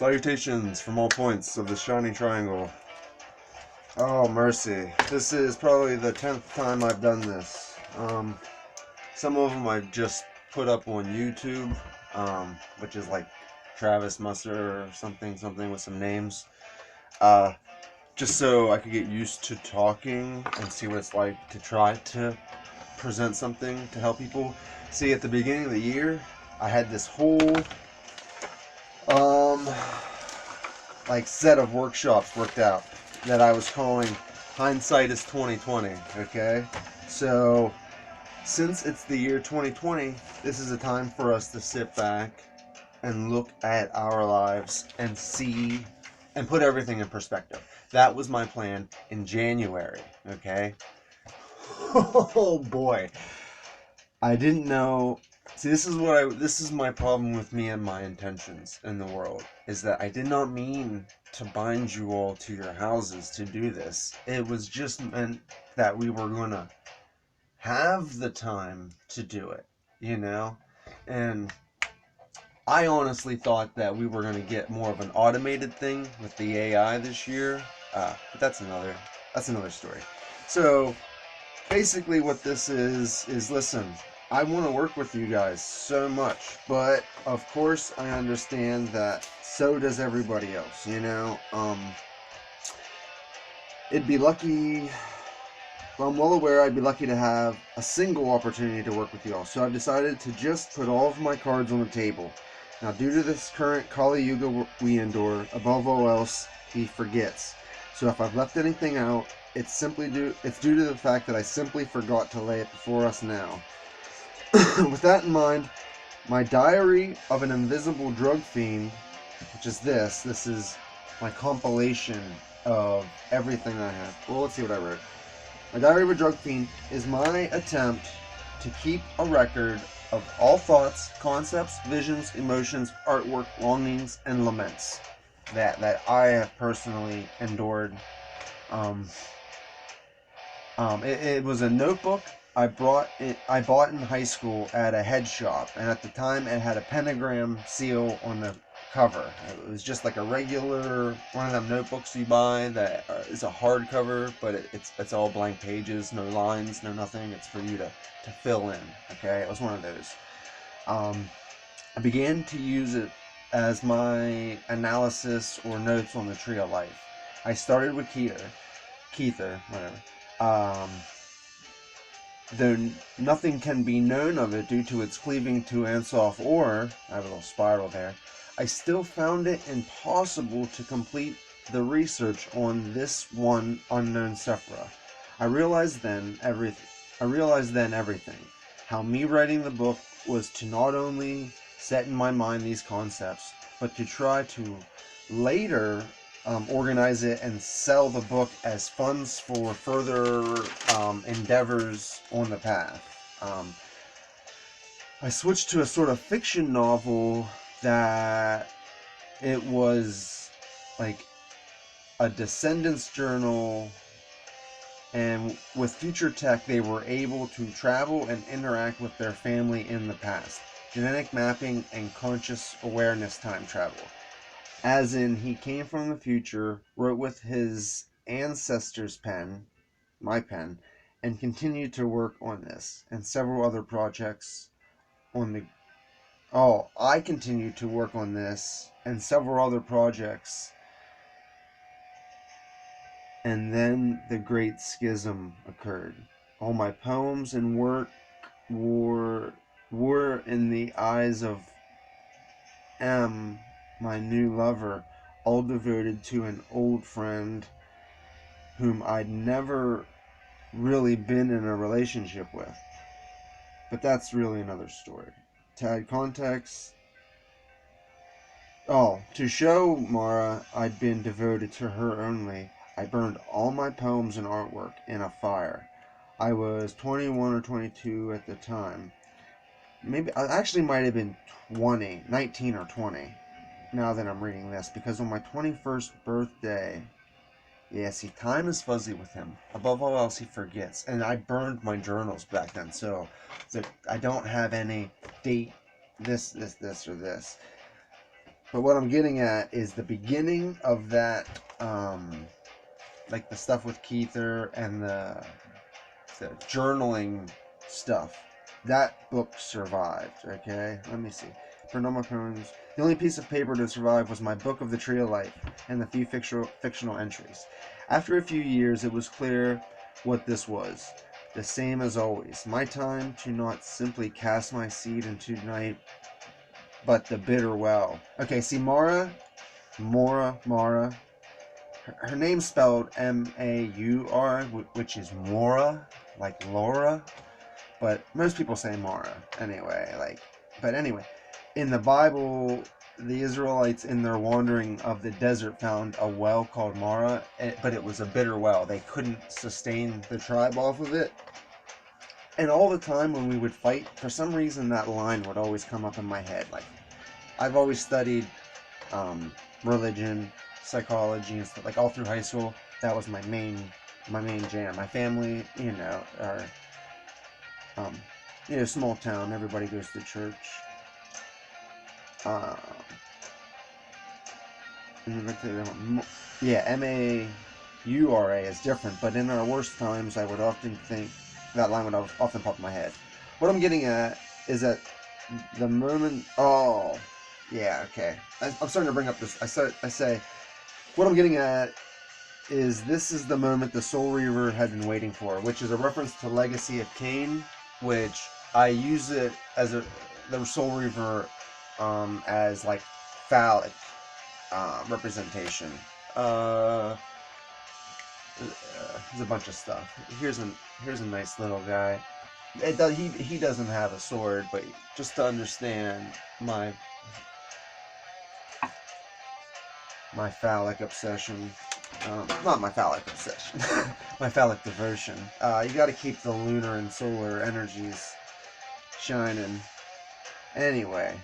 Salutations from all points of the shining triangle. Oh, mercy. This is probably the 10th time I've done this. Some of them I've just put up on YouTube, which is like Travis Musser or something with some names. Uh, just so I could get used to talking and see what it's like to try to present something to help people. See, at the beginning of the year, I had this whole um like set of workshops worked out that I was calling hindsight is 2020. Okay, so since it's the year 2020, this is a time for us to sit back and look at our lives and see and put everything in perspective. That was my plan in January. Okay. Oh boy, I didn't know. See, this is my problem with me and my intentions in the world, is that I did not mean to bind you all to your houses to do this. It was just meant that we were gonna have the time to do it, you know? And I honestly thought that we were gonna get more of an automated thing with the AI this year. But that's another story. So basically what this is listen, I want to work with you guys so much, but of course I understand that so does everybody else, you know. It'd be lucky, well, I'm well aware I'd be lucky to have a single opportunity to work with you all, so I've decided to just put all of my cards on the table. Now, due to this current Kali Yuga we endure, above all else, he forgets. So if I've left anything out, it's due to the fact that I simply forgot to lay it before us now. With that in mind, my Diary of an Invisible Drug Fiend, which is this is my compilation of everything I have. Well, let's see what I wrote. My Diary of a Drug Fiend is my attempt to keep a record of all thoughts, concepts, visions, emotions, artwork, longings, and laments that I have personally endured. Um, it was a notebook I bought in high school at a head shop, and at the time it had a pentagram seal on the cover. It was just like a regular one of them notebooks you buy that is a hardcover, but it's all blank pages, no lines, no nothing. It's for you to fill in. Okay, it was one of those. I began to use it as my analysis or notes on the tree of life. I started with Keither, whatever. Um, Though nothing can be known of it due to its cleaving to Ansoff ore, I have a little spiral there, I still found it impossible to complete the research on this one unknown Sephra. I realized then everything. How me writing the book was to not only set in my mind these concepts, but to try to later organize it and sell the book as funds for further endeavors on the path. I switched to a sort of fiction novel that it was like a descendants journal, and with future tech they were able to travel and interact with their family in the past. Genetic mapping and conscious awareness time travel. As in, he came from the future, wrote with his ancestor's pen, my pen, and continued to work on this and several other projects on the. Oh, I continued to work on this and several other projects, and then the Great Schism occurred. All my poems and work were in the eyes of M, my new lover, all devoted to an old friend whom I'd never really been in a relationship with. But that's really another story. To add context, to show Mara I'd been devoted to her only, I burned all my poems and artwork in a fire. I was 21 or 22 at the time. Maybe I actually might have been 19 or 20, now that I'm reading this, because on my 21st birthday, yeah, see, time is fuzzy with him. Above all else, he forgets. And I burned my journals back then, so I don't have any date, this, or this. But what I'm getting at is the beginning of that, like the stuff with Keither and the journaling stuff. That book survived. Okay, let me see. Paranormal Poems. The only piece of paper to survive was my book of the Tree of Life and the few fictional entries. After a few years, it was clear what this was. The same as always. My time to not simply cast my seed into night, but the bitter well. Okay, see, Mara. Her name's spelled Maur, which is Mora, like Laura, but most people say Mara anyway. But anyway, in the Bible, the Israelites in their wandering of the desert found a well called Mara, but it was a bitter well. They couldn't sustain the tribe off of it. And all the time when we would fight, for some reason that line would always come up in my head. Like, I've always studied religion, psychology, and stuff. Like all through high school, that was my main jam. My family, are um, small town. Everybody goes to church. Uh, yeah, Maura is different, but in our worst times, I would often think that line would often pop in my head. What I'm getting at is that the moment. Oh, yeah, okay. I'm starting to bring up this. I say, what I'm getting at is this is the moment the Soul Reaver had been waiting for, which is a reference to Legacy of Kain, which I use it as the Soul Reaver as like phallic representation. Uh, there's a bunch of stuff. Here's a nice little guy. He doesn't have a sword, but just to understand my phallic obsession. Not my phallic obsession, my phallic devotion. You got to keep the lunar and solar energies shining. Anyway,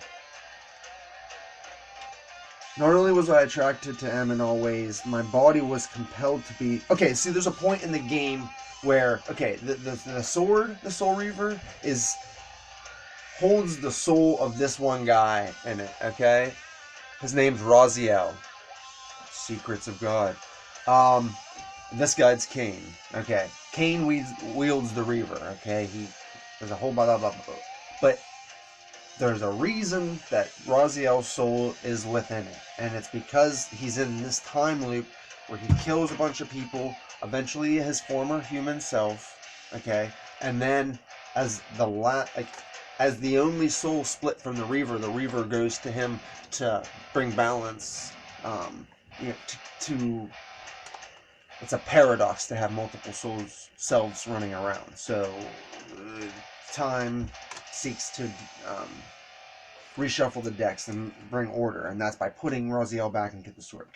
not only was I attracted to M in all ways, my body was compelled to be. Okay, see, there's a point in the game where the sword, the Soul Reaver, holds the soul of this one guy in it. Okay, his name's Raziel. Secrets of God. Um, this guy's Cain. Okay, Cain wields the Reaver. Okay, there's a whole blah blah blah blah. But there's a reason that Raziel's soul is within it, and it's because he's in this time loop where he kills a bunch of people, eventually his former human self. Okay, and then as as the only soul split from the Reaver goes to him to bring balance. You know, to it's a paradox to have multiple selves running around. So time seeks to reshuffle the decks and bring order, and that's by putting Raziel back into the sword.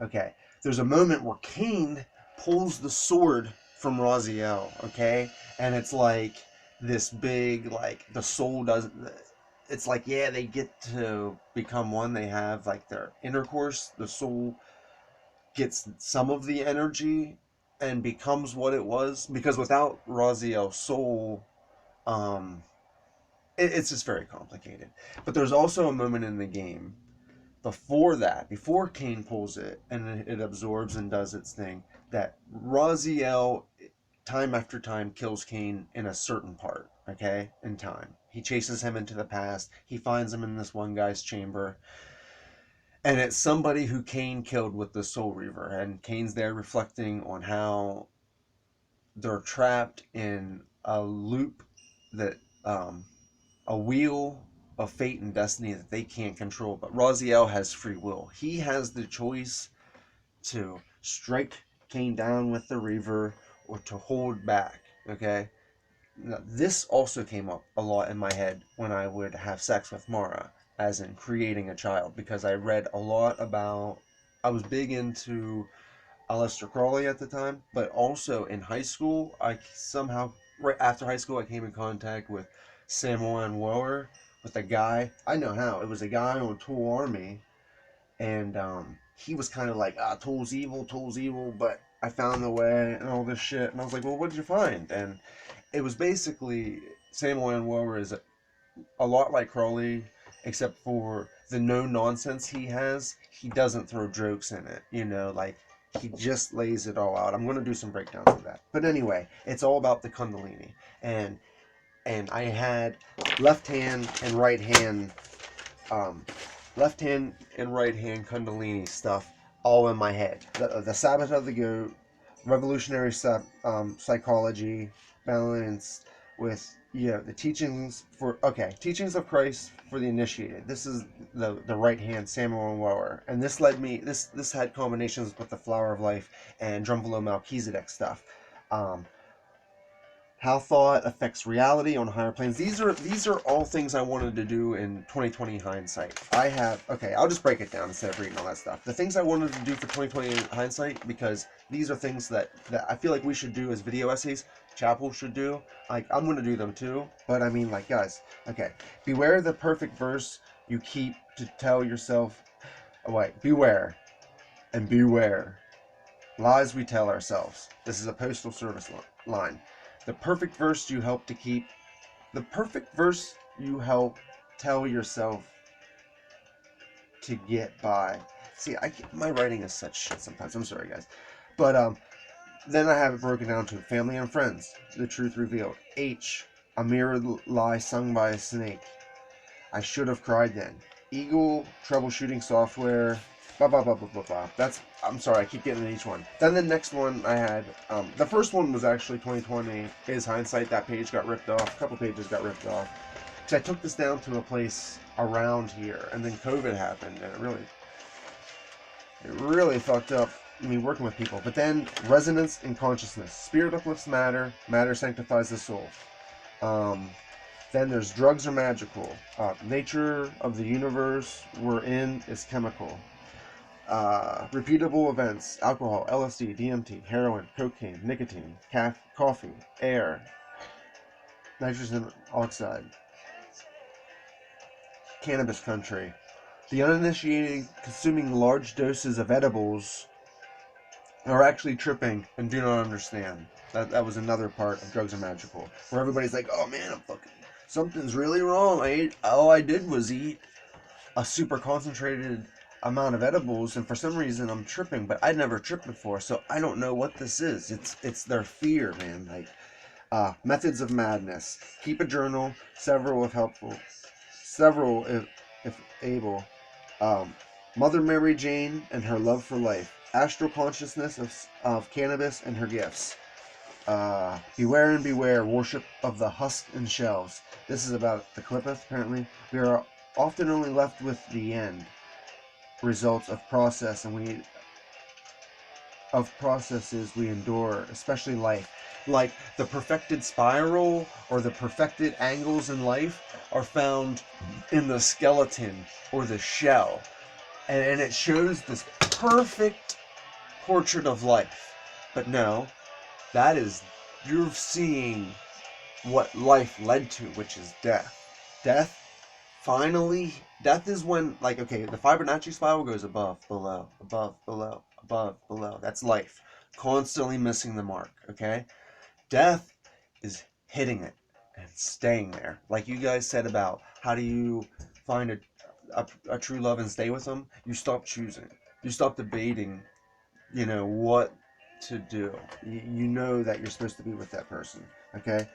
Okay, there's a moment where Cain pulls the sword from Raziel. Okay, and it's like this big, like the soul doesn't. It's like, yeah, they get to become one. They have like their intercourse. The soul gets some of the energy and becomes what it was, because without Raziel's soul, um, it's just very complicated. But there's also a moment in the game before Cain pulls it and it absorbs and does its thing, that Raziel time after time kills Cain in a certain part, okay, in time. He chases him into the past. He finds him in this one guy's chamber. And it's somebody who Cain killed with the Soul Reaver. And Cain's there reflecting on how they're trapped in a loop that, a wheel of fate and destiny that they can't control. But Raziel has free will. He has the choice to strike Cain down with the Reaver or to hold back. Okay? Now, this also came up a lot in my head when I would have sex with Mara, as in creating a child, because I read a lot about. I was big into Aleister Crowley at the time, but also in high school, I somehow, right after high school, I came in contact with Samuel Weller, with a guy. I know how. It was a guy on Tool Army, and he was kind of like, Tool's evil, but I found the way and all this shit. And I was like, well, what did you find? And it was basically Samuel Weller is a lot like Crowley, except for the no nonsense he has, he doesn't throw jokes in it, you know, like he just lays it all out. I'm going to do some breakdowns of that. But anyway, it's all about the Kundalini. And I had left hand and right hand um, left hand and right hand Kundalini stuff all in my head. The Sabbath of the Goat, revolutionary psychology, balanced with the teachings of Christ for the initiated. This is the right hand Samuel and Weller, and this led me. This had combinations with the Flower of Life and Drumbelow Melchizedek stuff. How thought affects reality on higher planes. These are all things I wanted to do in 2020 hindsight. I'll just break it down instead of reading all that stuff. The things I wanted to do for 2020 hindsight, because these are things that I feel like we should do as video essays. Chapel should do. Like, I'm going to do them too. But I mean, like, guys, okay. Beware the perfect verse you keep to tell yourself. Oh, wait. Beware. And beware. Lies we tell ourselves. This is a postal service line. The perfect verse you help to keep. The perfect verse you help tell yourself to get by. See, my writing is such shit sometimes. I'm sorry, guys. But then I have it broken down to family and friends. The truth revealed. H. A mirrored lie sung by a snake. I should have cried then. Eagle troubleshooting software. Blah blah blah blah blah blah. I'm sorry, I keep getting to each one. Then the next one I had, the first one was actually 2020 is hindsight. That page got ripped off. A couple pages got ripped off. Because I took this down to a place around here, and then COVID happened, and it really fucked up me working with people. But then resonance and consciousness. Spirit uplifts matter. Matter sanctifies the soul. Then there's drugs are magical. Nature of the universe we're in is chemical. Repeatable events, alcohol, LSD, DMT, heroin, cocaine, nicotine, coffee, air, nitrogen oxide, cannabis country. The uninitiated consuming large doses of edibles are actually tripping and do not understand. That was another part of drugs are magical, where everybody's like, oh man, something's really wrong. All I did was eat a super concentrated amount of edibles, and for some reason I'm tripping, but I'd never tripped before, so I don't know what this is. It's their fear, man. Like, methods of madness. Keep a journal, several if helpful, several if able. Mother Mary Jane and her love for life. Astral consciousness of cannabis and her gifts. Beware and beware, worship of the husk and shells. This is about the Clippeth, apparently. We are often only left with the end results of processes we endure, especially life. Like the perfected spiral or the perfected angles in life are found in the skeleton or the shell. And it shows this perfect portrait of life. But no, you're seeing what life led to, which is death. Death is when, like, okay, the Fibonacci spiral goes above, below, above, below, above, below. That's life. Constantly missing the mark, okay? Death is hitting it and staying there. Like you guys said about how do you find a true love and stay with them? You stop choosing. You stop debating, what to do. You know that you're supposed to be with that person, okay?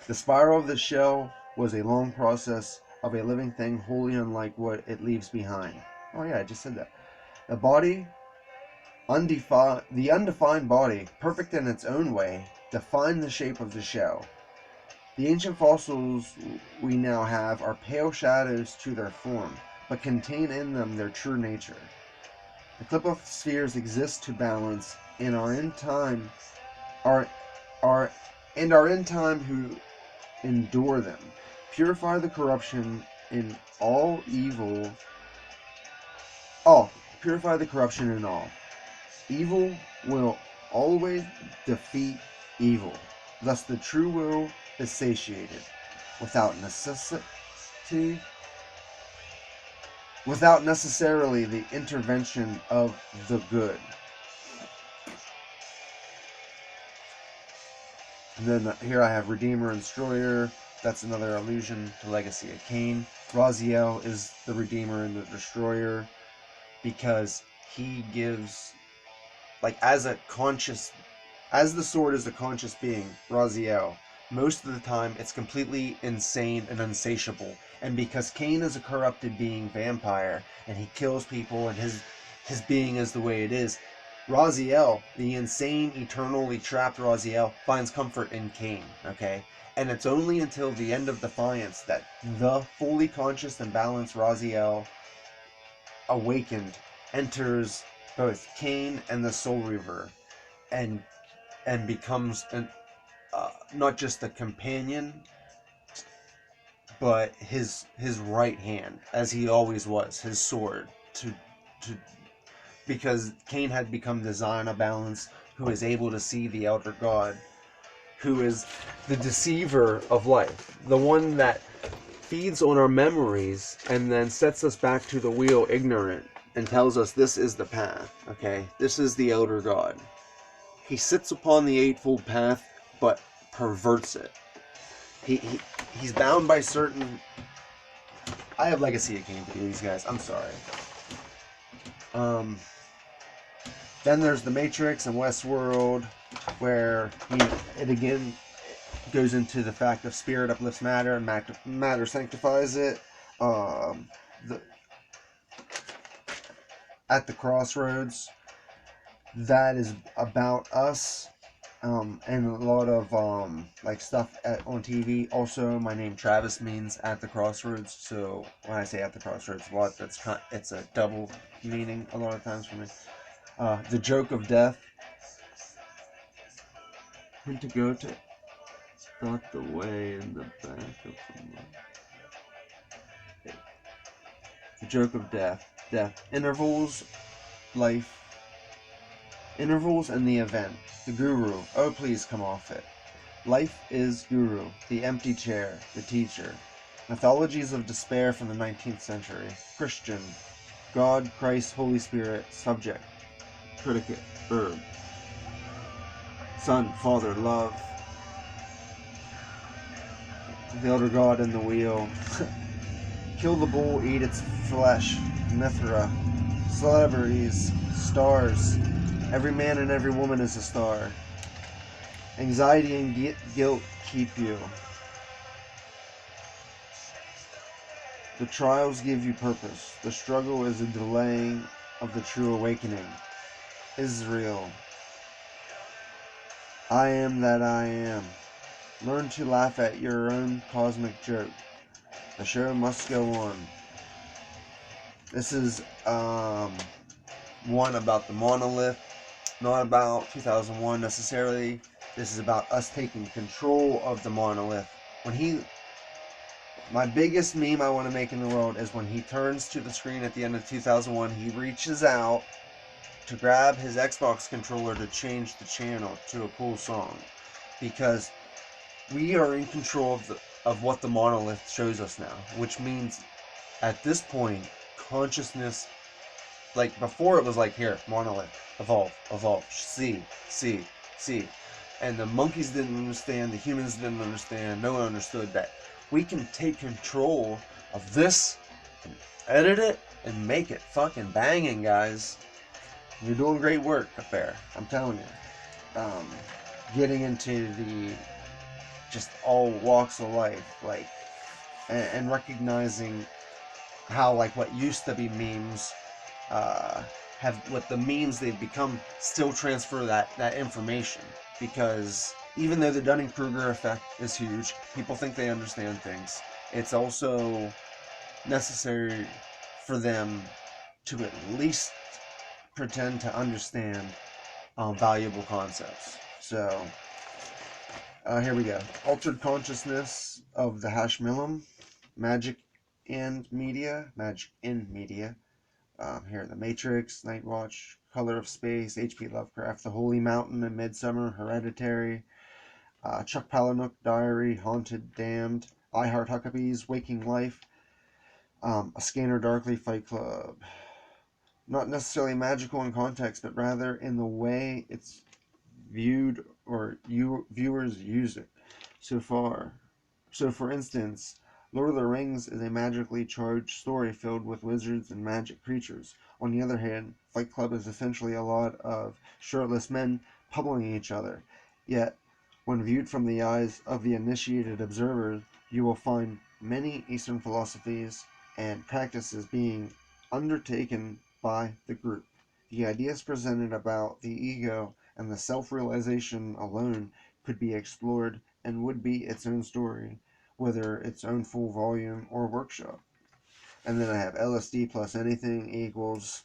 The spiral of the shell was a long process of a living thing wholly unlike what it leaves behind. Oh yeah, I just said that. The body, the undefined body, perfect in its own way, defined the shape of the shell. The ancient fossils we now have are pale shadows to their form, but contain in them their true nature. The clip of spheres exist to balance, and are in time who endure them. Purify the corruption in all evil. Purify the corruption in all. Evil will always defeat evil. Thus the true will is satiated, without necessarily the intervention of the good. And then here I have Redeemer and Destroyer. That's another allusion to Legacy of Cain. Raziel is the Redeemer and the Destroyer because he gives, like, as the sword is a conscious being, Raziel, most of the time it's completely insane and unsatiable. And because Cain is a corrupted being vampire and he kills people and his being is the way it is, Raziel, the insane, eternally trapped Raziel, finds comfort in Cain, okay? And it's only until the end of Defiance that the fully conscious and balanced Raziel, awakened, enters both Cain and the Soul Reaver, and becomes not just a companion, but his right hand, as he always was, his sword, to because Cain had become the Zana balance, who is able to see the Elder God, who is the deceiver of life, the one that feeds on our memories and then sets us back to the wheel ignorant and tells us this is the path, okay? This is the Elder God. He sits upon the Eightfold Path, but perverts it. He, he he's bound by certain. I have Legacy of Cain to do these guys. I'm sorry. Um. Then there's the Matrix and Westworld, where it again goes into the fact of spirit uplifts matter and matter sanctifies it. The At the Crossroads, that is about us, and a lot of like stuff on TV. Also, my name Travis means at the crossroads. So when I say at the crossroads, it's a double meaning a lot of times for me. The Joke of Death. And to go to thought the way in the back of the mind. The Joke of Death. Death. Life. Intervals and the event. The Guru. Oh, please come off it. Life is Guru, the empty chair, the teacher. Mythologies of despair from the 19th century. Christian. God, Christ, Holy Spirit, subject. Predicate, verb. Son, Father, love. The Elder God in the wheel. Kill the bull, eat its flesh. Mithra. Celebrities. Stars. Every man and every woman is a star. Anxiety and guilt keep you. The trials give you purpose. The struggle is a delaying of the true awakening. Israel. I am that I am. Learn to laugh at your own cosmic joke. The show must go on. This is one about the monolith, not about 2001 necessarily. This is about us taking control of the monolith. My biggest meme I want to make in the world is when he turns to the screen at the end of 2001, he reaches out to grab his Xbox controller to change the channel to a cool song. Because we are in control of what the monolith shows us now. Which means, at this point, consciousness, like before it was like, here, monolith, evolve, see. And the monkeys didn't understand, the humans didn't understand, no one understood that we can take control of this, and edit it, and make it fucking banging, guys. You're doing great work up there, I'm telling you. Getting into the just all walks of life, like, and recognizing how, like, what used to be memes, what the memes they've become still transfer that information. Because even though the Dunning-Kruger effect is huge, people think they understand things, it's also necessary for them to at least pretend to understand valuable concepts. So, here we go. Altered Consciousness of the Hashmillim, Magic in Media. Here, The Matrix, Night Watch, Color of Space, H.P. Lovecraft, The Holy Mountain and Midsummer, Hereditary, Chuck Palahniuk Diary, Haunted, Damned, I Heart Huckabees, Waking Life, A Scanner Darkly, Fight Club. Not necessarily magical in context, but rather in the way it's viewed or viewers use it so far. So, for instance, Lord of the Rings is a magically charged story filled with wizards and magic creatures. On the other hand, Fight Club is essentially a lot of shirtless men pummeling each other. Yet, when viewed from the eyes of the initiated observer, you will find many Eastern philosophies and practices being undertaken by the group. The ideas presented about the ego and the self-realization alone could be explored and would be its own story, whether its own full volume or workshop. And then I have LSD plus anything equals,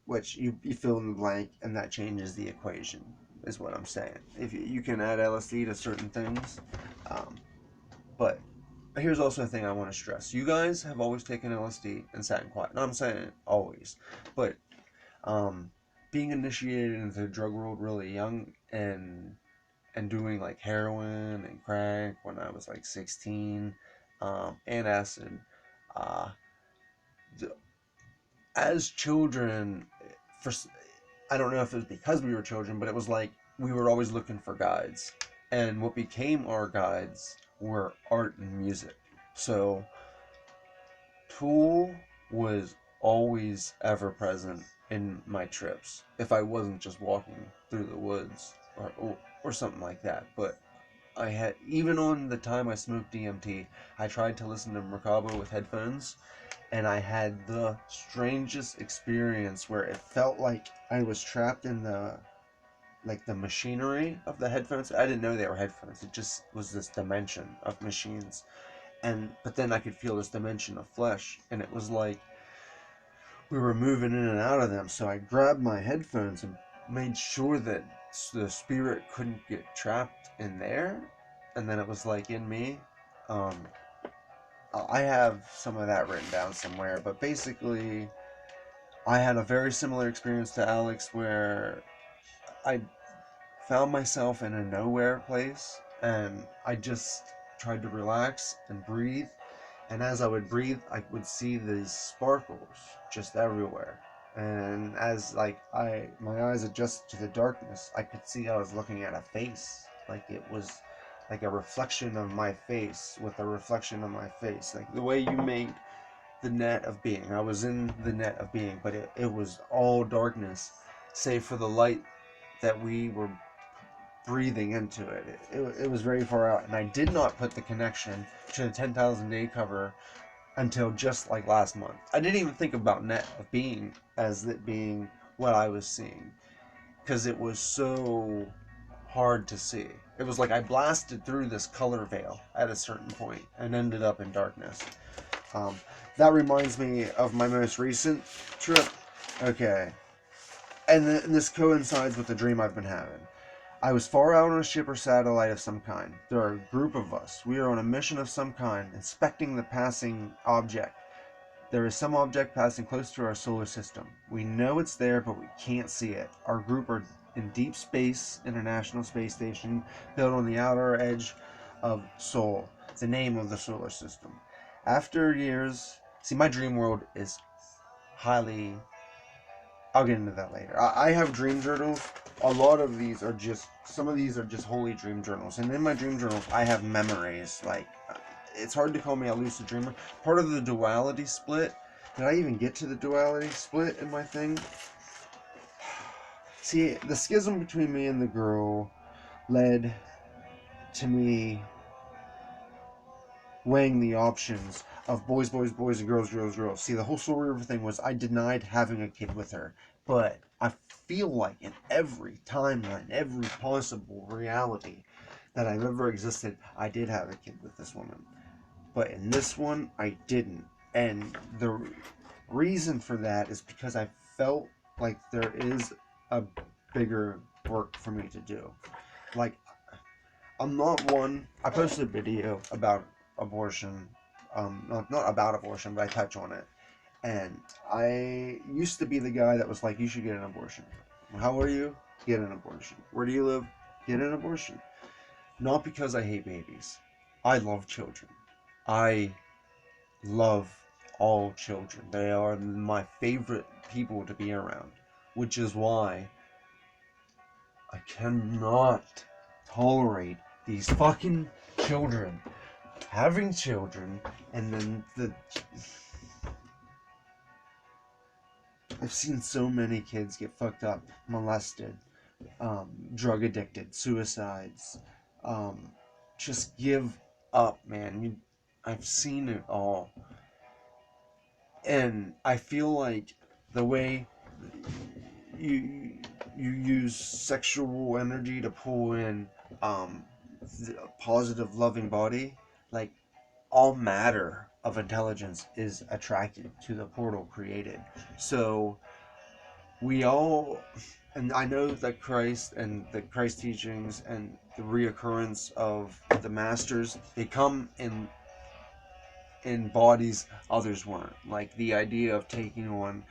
which you fill in the blank, and that changes the equation, is what I'm saying. If you can add LSD to certain things, but here's also a thing I want to stress. You guys have always taken LSD and sat in quiet. No, I'm saying always, but being initiated into the drug world really young and doing like heroin and crack when I was like 16, and acid. Uh, as children, for I don't know if it was because we were children, but it was like we were always looking for guides, and what became our guides were art and music. So Tool was always ever present in my trips if I wasn't just walking through the woods or something like that. But I had, even on the time I smoked DMT, I tried to listen to Merkaba with headphones, and I had the strangest experience where it felt like I was trapped in the machinery of the headphones. I didn't know they were headphones. It just was this dimension of machines. But then I could feel this dimension of flesh, and it was like we were moving in and out of them. So I grabbed my headphones and made sure that the spirit couldn't get trapped in there, and then it was like in me. Um, I have some of that written down somewhere, but basically, I had a very similar experience to Alex where I found myself in a nowhere place, and I just tried to relax and breathe. And as I would breathe, I would see these sparkles just everywhere. And as my eyes adjusted to the darkness, I could see I was looking at a face, like it was like a reflection of my face with a reflection of my face, like the way you made the net of being. I was in the net of being, but it was all darkness, save for the light that we were breathing into it. It was very far out, and I did not put the connection to the 10,000 day cover until just like last month. I didn't even think about net of being as it being what I was seeing, because it was so hard to see. It was like I blasted through this color veil at a certain point and ended up in darkness. That reminds me of my most recent trip. Okay, and this coincides with the dream I've been having. I was far out on a ship or satellite of some kind. There are a group of us. We are on a mission of some kind, inspecting the passing object. There is some object passing close to our solar system. We know it's there, but we can't see it. Our group are in Deep Space International Space Station, built on the outer edge of Sol, the name of the solar system. After years, see, my dream world is highly. I'll get into that later. I have dream journals. A lot of these are just, some of these are just holy dream journals. And in my dream journals, I have memories. Like, it's hard to call me a lucid dreamer. Part of the duality split. Did I even get to the duality split in my thing? See, the schism between me and the girl led to me weighing the options of boys, boys, boys, and girls, girls, girls. See, the whole story of everything was I denied having a kid with her. But I feel like in every timeline, every possible reality that I've ever existed, I did have a kid with this woman. But in this one, I didn't. And the reason for that is because I felt like there is a bigger work for me to do. Like, I'm not one. I posted a video about abortion. Not about abortion, but I touch on it. And I used to be the guy that was like, you should get an abortion. How are you? Get an abortion. Where do you live? Get an abortion. Not because I hate babies. I love children. I love all children. They are my favorite people to be around. Which is why I cannot tolerate these fucking children having children, and then I've seen so many kids get fucked up, molested, drug addicted, suicides, um, just give up, man. I've seen it all, and I feel like the way you you use sexual energy to pull in um, a positive, loving body, like all matter of intelligence is attracted to the portal created. So we all, and I know that Christ and the Christ teachings and the reoccurrence of the masters, they come in bodies others weren't. Like the idea of taking on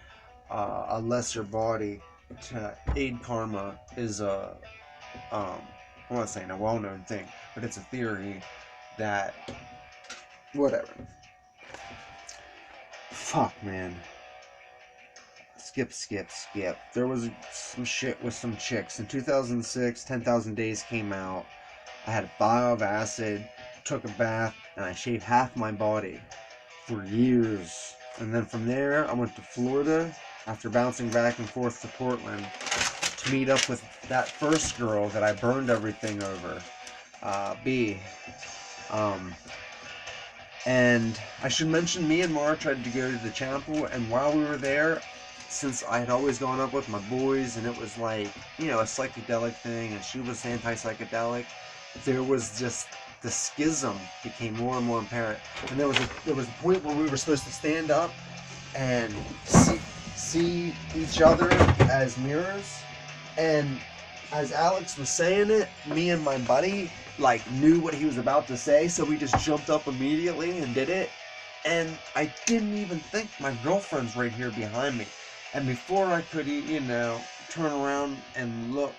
a lesser body to aid karma is um, I'm not saying a well-known thing, but it's a theory that whatever. Fuck, man. Skip. There was some shit with some chicks. In 2006, 10,000 Days came out. I had a vial of acid, took a bath, and I shaved half my body for years. And then from there, I went to Florida after bouncing back and forth to Portland to meet up with that first girl that I burned everything over, B. Um, and I should mention, me and Mara tried to go to the chapel, and while we were there, since I had always gone up with my boys, and it was like, a psychedelic thing, and she was anti-psychedelic, there was just the schism became more and more apparent. And there was a point where we were supposed to stand up and see each other as mirrors, and as Alex was saying it, me and my buddy knew what he was about to say, so we just jumped up immediately and did it. And I didn't even think my girlfriend's right here behind me. And before I could, turn around and look,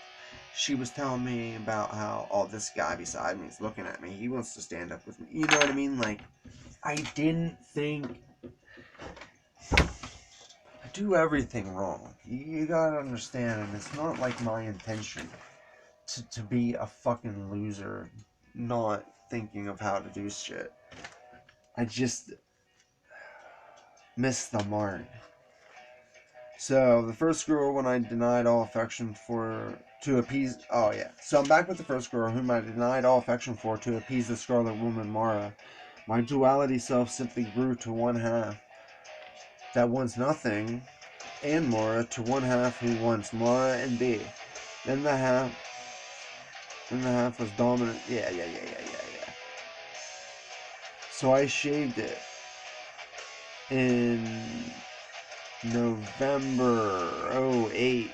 she was telling me about how, oh, this guy beside me is looking at me. He wants to stand up with me. You know what I mean? Like, I didn't think. I do everything wrong. You gotta understand, and it's not like my intention to be a fucking loser, not thinking of how to do shit. I just missed the mark. So the first girl, when I denied all affection for to appease, oh yeah. So I'm back with the first girl, whom I denied all affection for to appease the Scarlet Woman Mara. My duality self simply grew to one half that wants nothing, and Mara to one half who wants Mara and B. Then the half was dominant. Yeah. So I shaved it in November '08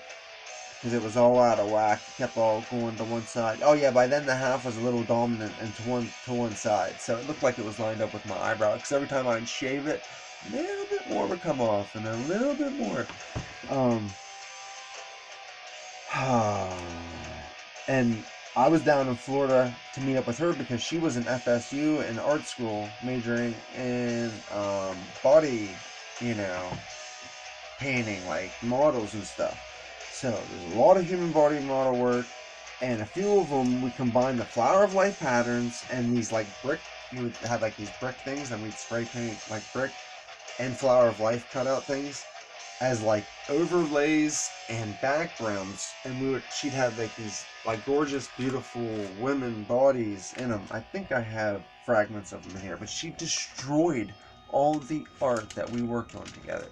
because it was all out of whack. It kept all going to one side. Oh yeah, by then the half was a little dominant and to one side, so it looked like it was lined up with my eyebrow. Because every time I'd shave it, a little bit more would come off, and a little bit more. And I was down in Florida to meet up with her because she was in FSU in art school, majoring in body, painting, like models and stuff. So there's a lot of human body model work, and a few of them we combined the flower of life patterns and these brick. We would have these brick things, and we'd spray paint brick and flower of life cutout things as overlays and backgrounds, and she'd have these gorgeous, beautiful women bodies in them. I think I have fragments of them in here, but she destroyed all the art that we worked on together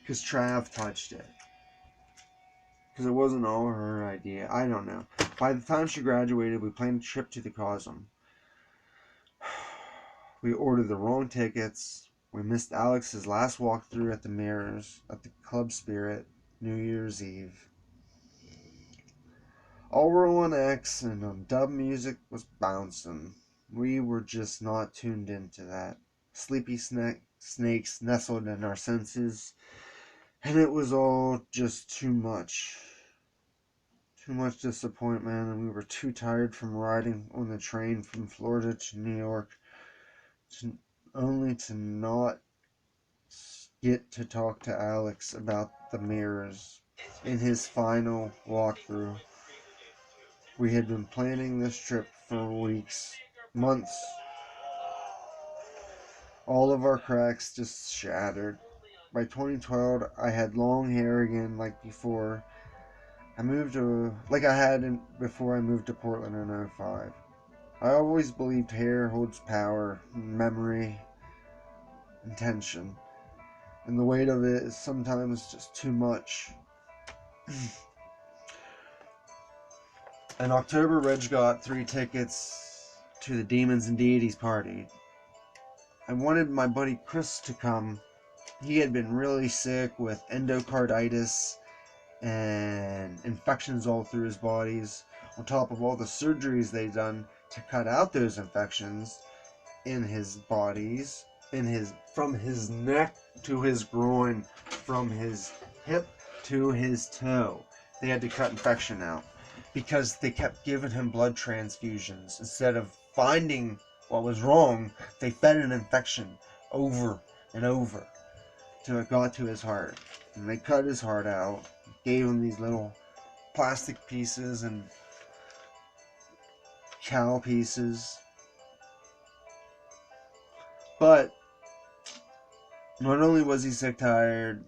because Trav touched it, because it wasn't all her idea. I don't know. By the time she graduated, we planned a trip to the Cosm. We ordered the wrong tickets. We missed Alex's last walkthrough at the Mirrors at the Club Spirit New Year's Eve. All were on X, and dub music was bouncing. We were just not tuned into that. Sleepy snakes nestled in our senses, and it was all just too much. Too much disappointment, and we were too tired from riding on the train from Florida to New York, only to not get to talk to Alex about the mirrors in his final walkthrough. We had been planning this trip for weeks, months. All of our cracks just shattered. By 2012, I had long hair again like before. I moved to, like I had before I moved to Portland in '05. I always believed hair holds power, memory, intention. And the weight of it is sometimes just too much. In October, Reg got 3 tickets to the Demons and Deities party. I wanted my buddy Chris to come. He had been really sick with endocarditis and infections all through his bodies, on top of all the surgeries they'd done to cut out those infections in his bodies, from his neck to his groin, from his hip to his toe. They had to cut infection out because they kept giving him blood transfusions. Instead of finding what was wrong, they fed an infection over and over till it got to his heart. And they cut his heart out, gave him these little plastic pieces and cow pieces. But not only was he sick tired,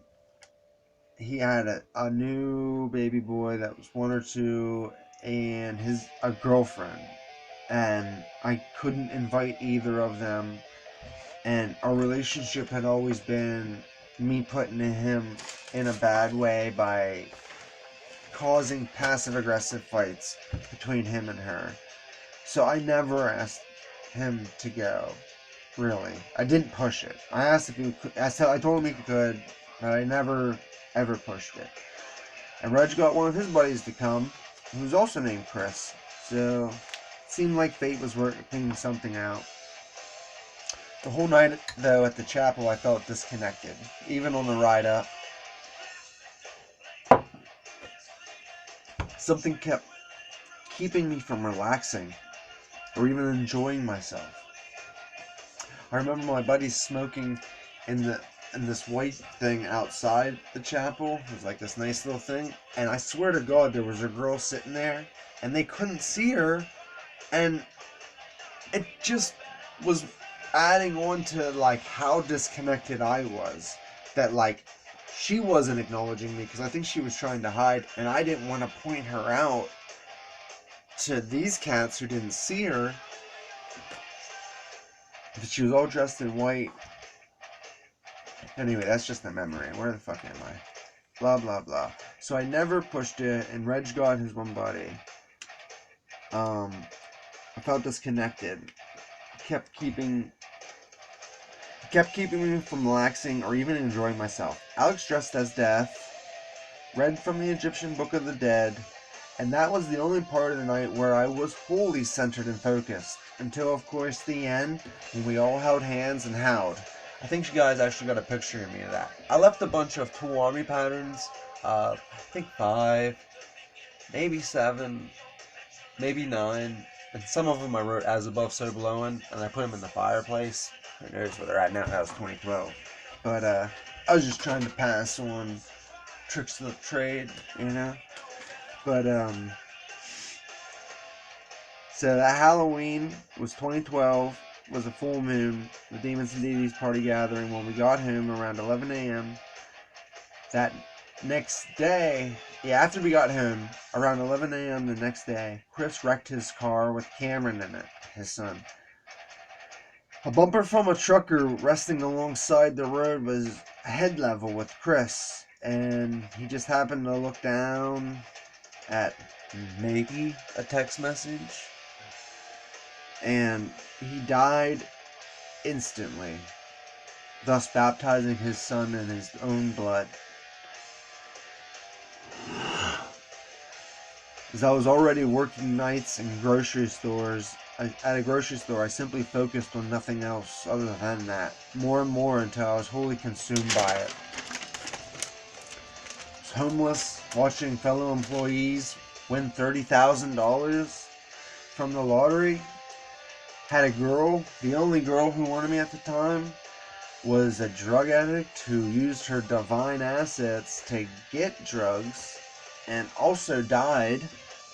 he had a new baby boy that was 1 or 2 and a girlfriend, and I couldn't invite either of them, and our relationship had always been me putting him in a bad way by causing passive aggressive fights between him and her. So I never asked him to go. Really, I didn't push it. I asked if he could. I told him he could, but I never ever pushed it. And Reg got one of his buddies to come, who's also named Chris. So it seemed like fate was working something out. The whole night, though, at the chapel, I felt disconnected. Even on the ride up, something kept keeping me from relaxing or even enjoying myself. I remember my buddies smoking in this white thing outside the chapel. It was like this nice little thing, and I swear to God, there was a girl sitting there, and they couldn't see her, and it just was adding on to like how disconnected I was. That like she wasn't acknowledging me because I think she was trying to hide, and I didn't want to point her out to these cats who didn't see her. But she was all dressed in white. Anyway, that's just a memory. Where the fuck am I? Blah, blah, blah. So I never pushed it, and Reg got his one buddy. I felt disconnected. Kept keeping me from relaxing or even enjoying myself. Alex dressed as death, read from the Egyptian Book of the Dead, and that was the only part of the night where I was wholly centered and focused. Until, of course, the end, when we all held hands and howled. I think you guys actually got a picture of me of that. I left a bunch of tool army patterns. I think 5, maybe 7, maybe 9. And some of them I wrote as above, so below, and I put them in the fireplace. Who knows where they're at now? That was 2012. But I was just trying to pass on tricks of the trade, you know? But, so that Halloween was 2012, was a full moon, the Demons and Deities party gathering. When we got home around 11 a.m., that next day, after we got home, around 11 a.m. the next day, Chris wrecked his car with Cameron in it, his son. A bumper from a trucker resting alongside the road was head level with Chris, and he just happened to look down at maybe a text message, and he died instantly, thus baptizing his son in his own blood. As I was already working nights in grocery stores, at a grocery store, I simply focused on nothing else other than that, more and more until I was wholly consumed by it. I was homeless, watching fellow employees win $30,000 from the lottery. Had a girl, the only girl who wanted me at the time was a drug addict who used her divine assets to get drugs and also died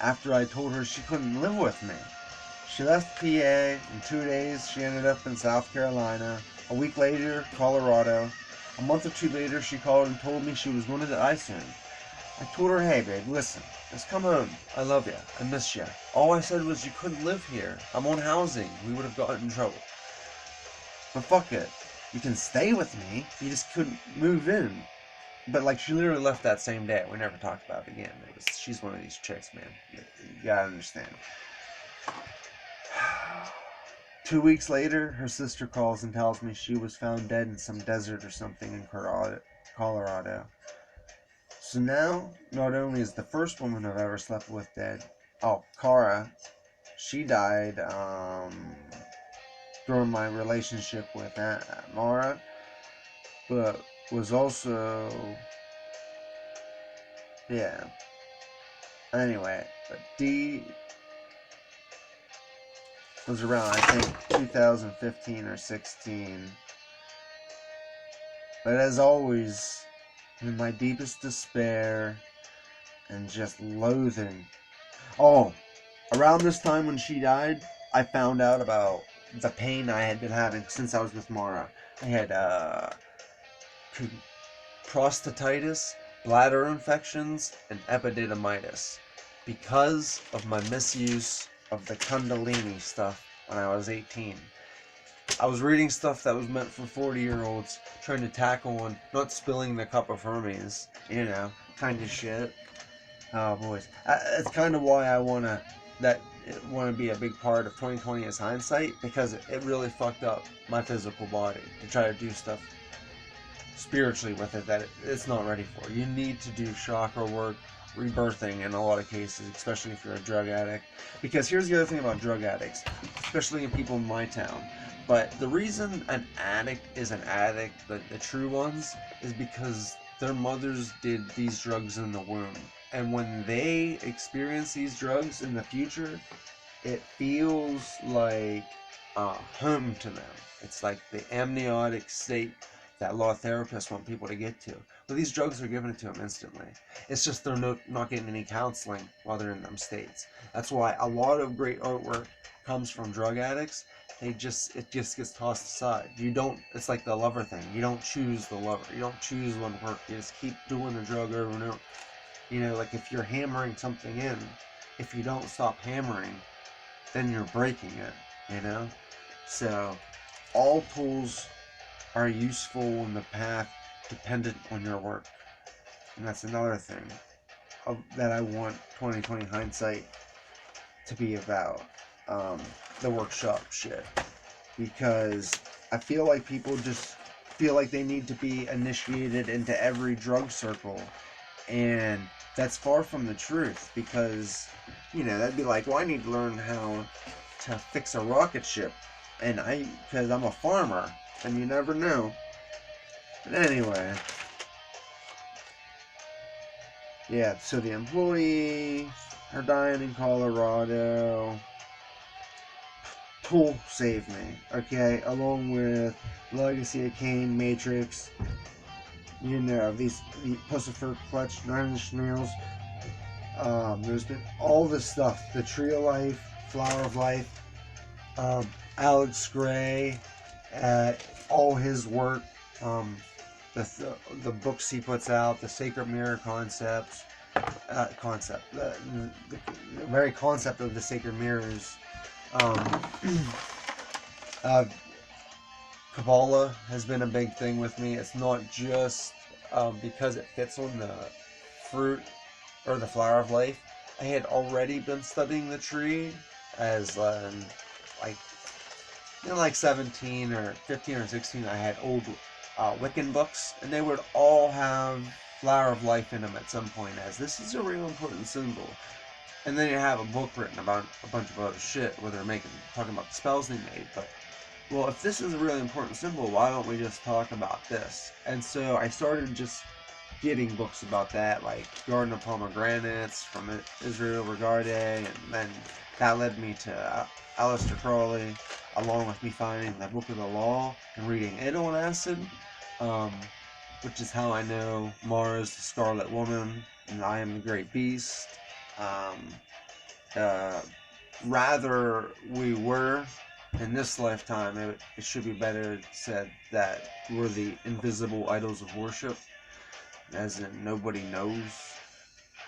after I told her she couldn't live with me. She left PA. In 2 days, she ended up in South Carolina. A week later, Colorado. A month or two later, she called and told me she was going to die soon. I told her, hey, babe, listen, just come home. I love you. I miss you. All I said was you couldn't live here. I'm on housing. We would have gotten in trouble. But fuck it. You can stay with me. You just couldn't move in. But like, she literally left that same day. We never talked about it again. She's one of these chicks, man. You gotta understand. 2 weeks later, her sister calls and tells me she was found dead in some desert or something in Colorado. So now, not only is the first woman I've ever slept with dead, oh, Cara, she died during my relationship with Mara, but was also, yeah. Anyway, but D was around, I think, 2015 or 16. But as always, in my deepest despair and just loathing. Oh, around this time when she died, I found out about the pain I had been having since I was with Mara. I had prostatitis, bladder infections, and epididymitis because of my misuse of the Kundalini stuff when I was 18. I was reading stuff that was meant for 40-year-olds, trying to tackle on not spilling the cup of Hermes, kind of shit. Oh, boys. It's kind of why I want to be a big part of 2020 as hindsight, because it really fucked up my physical body to try to do stuff spiritually with it that it's not ready for. You need to do chakra work, rebirthing in a lot of cases, especially if you're a drug addict. Because here's the other thing about drug addicts, especially in people in my town. But the reason an addict is an addict, the true ones, is because their mothers did these drugs in the womb. And when they experience these drugs in the future, it feels like home to them. It's like the amniotic state that a lot of therapists want people to get to. But these drugs are given to them instantly. It's just they're not getting any counseling while they're in them states. That's why a lot of great artwork comes from drug addicts. It just gets tossed aside. It's like the lover thing. You don't choose the lover. You don't choose one work. You just keep doing the drug over and over. Like if you're hammering something in, if you don't stop hammering, then you're breaking it, So all tools are useful in the path dependent on your work. And that's another thing that I want 2020 hindsight to be about. The workshop shit. Because I feel like people just feel like they need to be initiated into every drug circle. And that's far from the truth, because, that'd be like, well, I need to learn how to fix a rocket ship. Because I'm a farmer, and you never know. But anyway. Yeah, so the employees are dying in Colorado. Tool saved me, okay? Along with Legacy of Kain, Matrix, these Pussifer Clutch, 9 Inch Nails. There's been all this stuff. The Tree of Life, Flower of Life, Alex Gray, all his work, the books he puts out, the Sacred Mirror the very concept of the Sacred Mirrors. Kabbalah has been a big thing with me. It's not just because it fits on the fruit or the flower of life. I had already been studying the tree as like 17 or 15 or 16. I had old Wiccan books, and they would all have flower of life in them at some point, as this is a real important symbol. And then you have a book written about a bunch of other shit where they're talking about the spells they made. But, well, if this is a really important symbol, why don't we just talk about this? And so I started just getting books about that, like Garden of Pomegranates from Israel Regarde, and then that led me to Aleister Crowley, along with me finding the Book of the Law and reading it on acid, which is how I know Mara's the Scarlet Woman and I am the Great Beast. Uh, Rather, we were, in this lifetime, it should be better said that we're the invisible idols of worship, as in nobody knows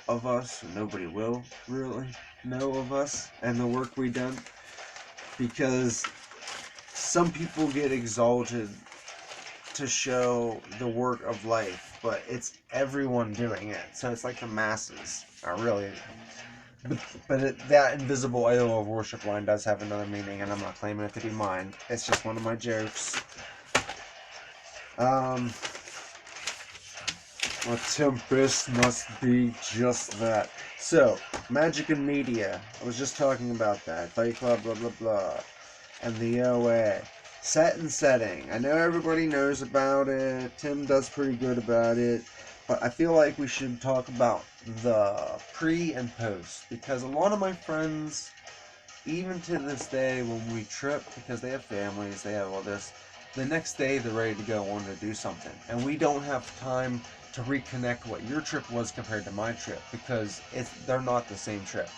of us, and nobody will really know of us and the work we done, because some people get exalted to show the work of life, but it's everyone doing it. So it's like the masses are really. That invisible idol of worship line does have another meaning, and I'm not claiming it to be mine. It's just one of my jokes. A tempest must be just that. So, magic and media. I was just talking about that. Fight Club, blah, blah, blah. And the OA. Set and setting. I know everybody knows about it. Tim does pretty good about it. But I feel like we should talk about the pre and post. Because a lot of my friends, even to this day, when we trip, because they have families, they have all this, the next day they're ready to go on to do something. And we don't have time to reconnect what your trip was compared to my trip, because they're not the same trip.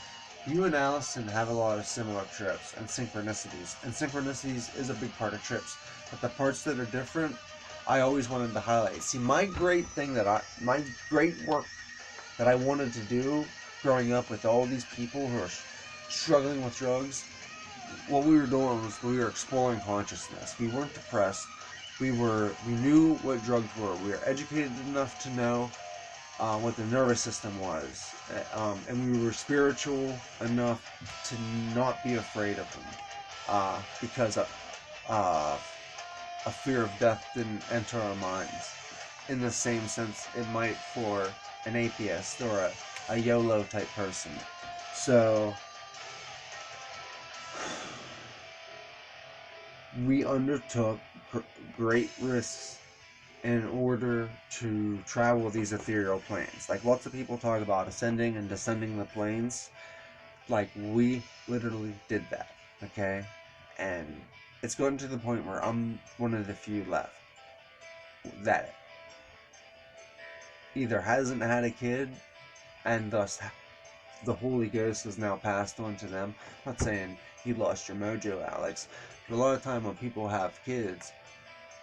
You and Allison have a lot of similar trips and synchronicities is a big part of trips, but the parts that are different, I always wanted to highlight. See, my great work that I wanted to do growing up with all these people who are struggling with drugs, what we were doing was we were exploring consciousness. We weren't depressed. We knew what drugs were. We were educated enough to know what the nervous system was, and we were spiritual enough to not be afraid of them, because a fear of death didn't enter our minds in the same sense it might for an atheist or a YOLO type person. So we undertook great risks in order to travel these ethereal planes. Like lots of people talk about ascending and descending the planes. Like we literally did that, okay? And it's gotten to the point where I'm one of the few left that either hasn't had a kid and thus the Holy Ghost has now passed on to them. I'm not saying you lost your mojo, Alex, but a lot of time when people have kids,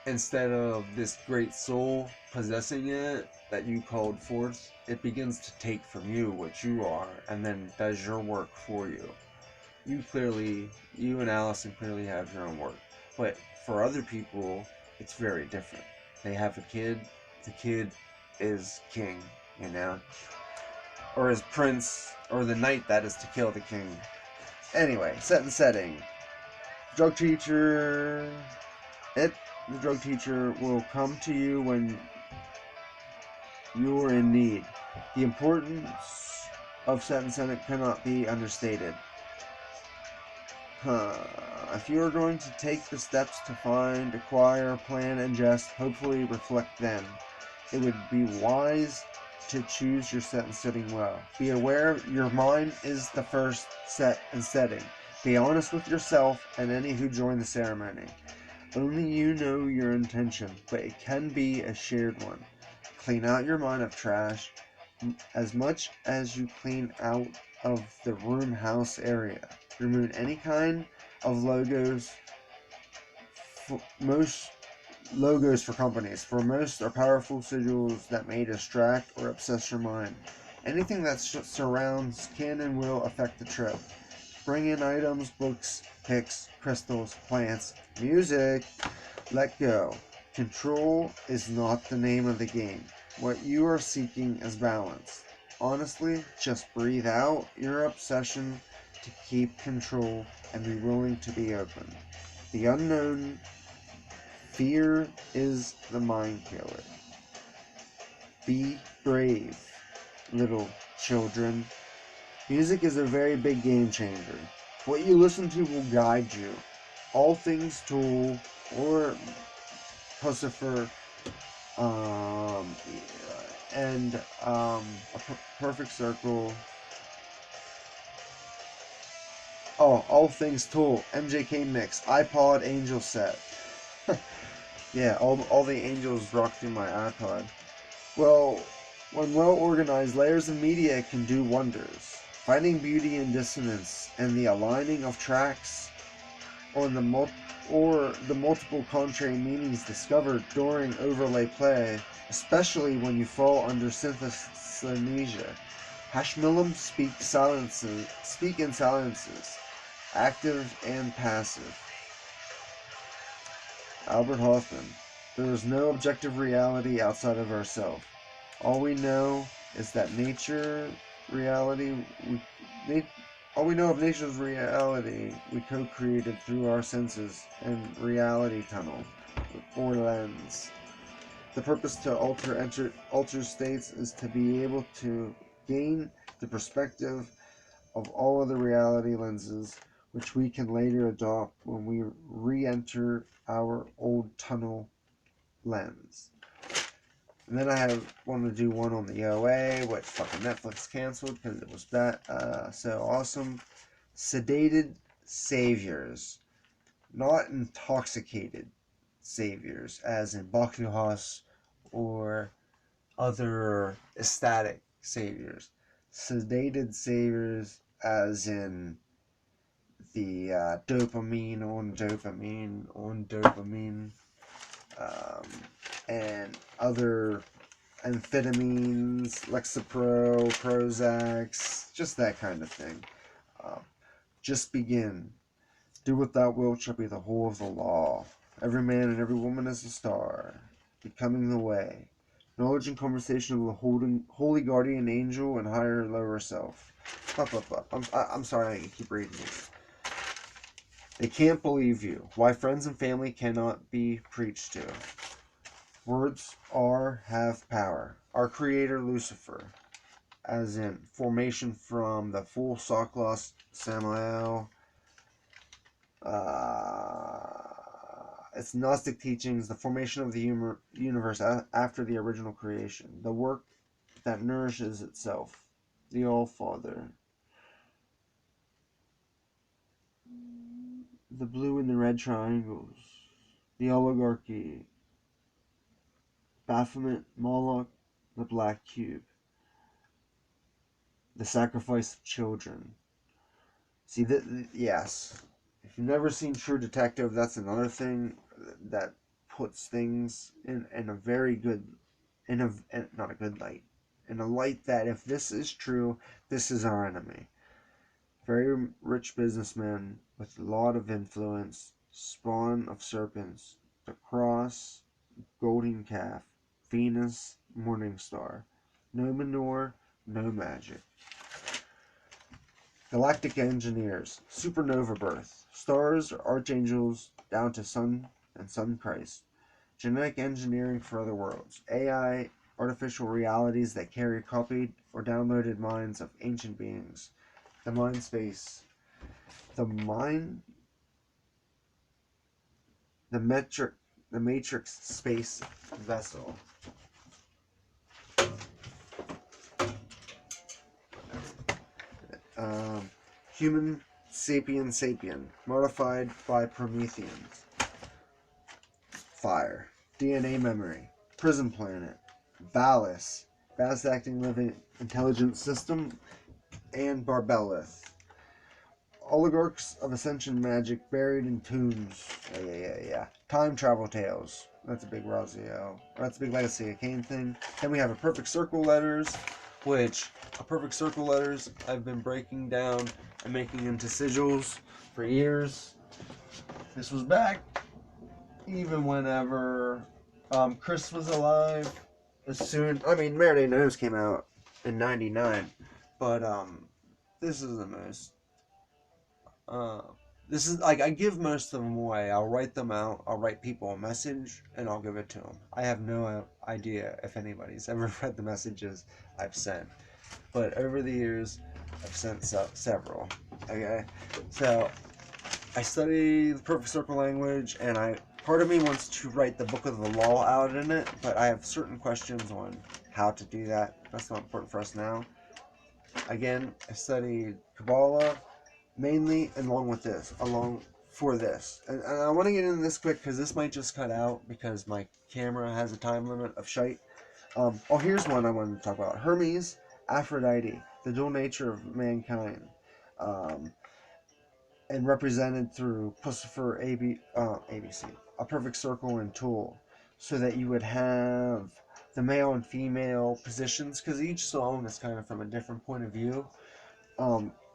instead of this great soul possessing it that you called forth, it begins to take from you what you are and then does your work for you. You and Allison clearly have your own work. But for other people, it's very different. They have a kid, the kid is king, you know? Or is prince, or the knight that is to kill the king. Anyway, set and setting. Drug teacher. The drug teacher will come to you when you are in need. The importance of set and setting cannot be understated. If you are going to take the steps to find, acquire, plan, ingest, hopefully reflect them, it would be wise to choose your set and setting well. Be aware your mind is the first set and setting. Be honest with yourself and any who join the ceremony. Only you know your intention, but it can be a shared one. Clean out your mind of trash as much as you clean out of the room house area. Remove any kind of logos. Most logos for companies. For most are powerful sigils that may distract or obsess your mind. Anything that surrounds can and will affect the trip. Bring in items, books, picks, crystals, plants, music. Let go. Control is not the name of the game. What you are seeking is balance. Honestly, just breathe out your obsession to keep control and be willing to be open. The unknown. Fear is the mind killer. Be brave, little children. Music is a very big game changer. What you listen to will guide you. All Things Tool or Pussifer and a Perfect Circle. Oh, All Things Tool, MJK Mix, iPod Angel Set. Yeah, all the angels rock through my iPod. Well, when well organized, layers of media can do wonders. Finding beauty in dissonance and the aligning of tracks on the multiple contrary meanings discovered during overlay play, especially when you fall under synesthesia. Hashmillam speak in silences, active and passive. Albert Hoffman. There is no objective reality outside of ourselves. All we know is that all we know of nature's reality we co-created through our senses and reality tunnel or lens. The purpose to alter states is to be able to gain the perspective of all other reality lenses, which we can later adopt when we re-enter our old tunnel lens. And then I want to do one on the OA, which fucking Netflix canceled because it was so awesome. Sedated saviors, not intoxicated saviors, as in Bakuhaus or other ecstatic saviors. Sedated saviors, as in the dopamine on dopamine on dopamine, and other amphetamines, Lexapro, Prozacs, just that kind of thing. Just begin. Do what thou wilt shall be the whole of the law. Every man and every woman is a star, becoming the way. Knowledge and conversation of the holy guardian angel and higher and lower self. I'm sorry I keep reading this. They can't believe you. Why friends and family cannot be preached to. Words have power. Our creator Lucifer, as in formation from the full Soklos Samael. It's Gnostic teachings, the formation of the universe after the original creation, the work that nourishes itself, the All-Father, the blue and the red triangles, the oligarchy, Baphomet, Moloch, the black cube, the sacrifice of children. See, yes. If you've never seen True Detective, that's another thing that puts things in a very good, not a good light, in a light that if this is true, this is our enemy. Very rich businessman with a lot of influence, spawn of serpents, the cross, golden calf, Venus, morning star, no manure, no magic. Galactic engineers, supernova birth, stars, archangels, down to sun and sun Christ. Genetic engineering for other worlds. AI, artificial realities that carry copied or downloaded minds of ancient beings. The mind space. The matrix space vessel. Human sapien, modified by Prometheans. Fire, DNA memory, prison planet, Valis, fast-acting living intelligence system, and Barbelith. Oligarchs of Ascension magic buried in tombs. Yeah. Time travel tales. That's a big Razio. That's a big Legacy of Kain thing. Then we have a perfect circle letters, which a perfect circle letters I've been breaking down and making into sigils for years. This was back even whenever Chris was alive. Mary Knows came out in '99, but this is the most. This is like I give most of them away. I'll write them out. I'll write people a message and I'll give it to them. I have no idea if anybody's ever read the messages I've sent, but over the years I've sent several. Okay, so I study the perfect circle language, and part of me wants to write the book of the law out in it, but I have certain questions on how to do that. That's not important for us now. Again, I studied Kabbalah mainly along for this. And I want to get into this quick because this might just cut out because my camera has a time limit of shite. Here's one I wanted to talk about. Hermes, Aphrodite, the dual nature of mankind, um, and represented through Pussifer ABC, a perfect circle and tool, so that you would have the male and female positions, because each song is kind of from a different point of view.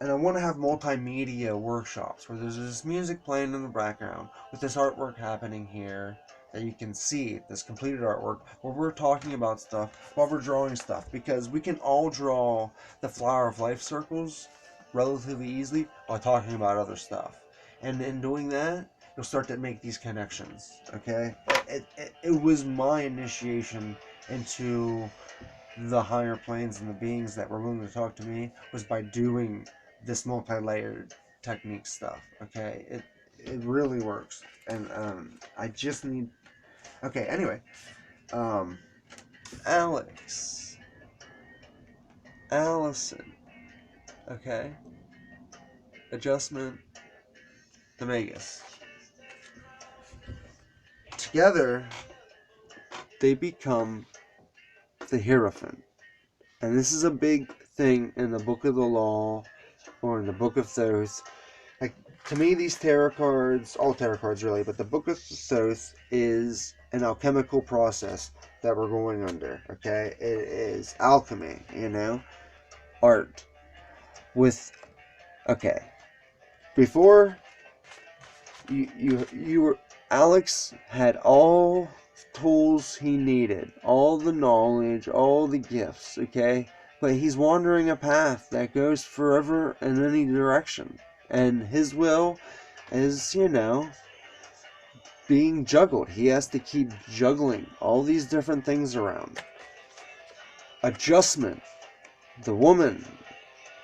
And I want to have multimedia workshops where there's this music playing in the background with this artwork happening here that you can see, this completed artwork, where we're talking about stuff while we're drawing stuff, because we can all draw the flower of life circles relatively easily while talking about other stuff. And in doing that, you'll start to make these connections, okay? It was my initiation into the higher planes and the beings that were willing to talk to me was by doing this multi-layered technique stuff. Okay, it really works, and I just need. Okay, anyway, um, Alex, Allison. Okay, adjustment, the Magus. Together, they become the Hierophant, and this is a big thing in the Book of the Law or in the Book of Thoth. Like, to me, these tarot cards, all tarot cards really, but the Book of Thoth is an alchemical process that we're going under, okay? It is alchemy, art. With, okay, before you were, Alex had all tools he needed, all the knowledge, all the gifts, okay? But he's wandering a path that goes forever in any direction. And his will is, being juggled. He has to keep juggling all these different things around. Adjustment. The woman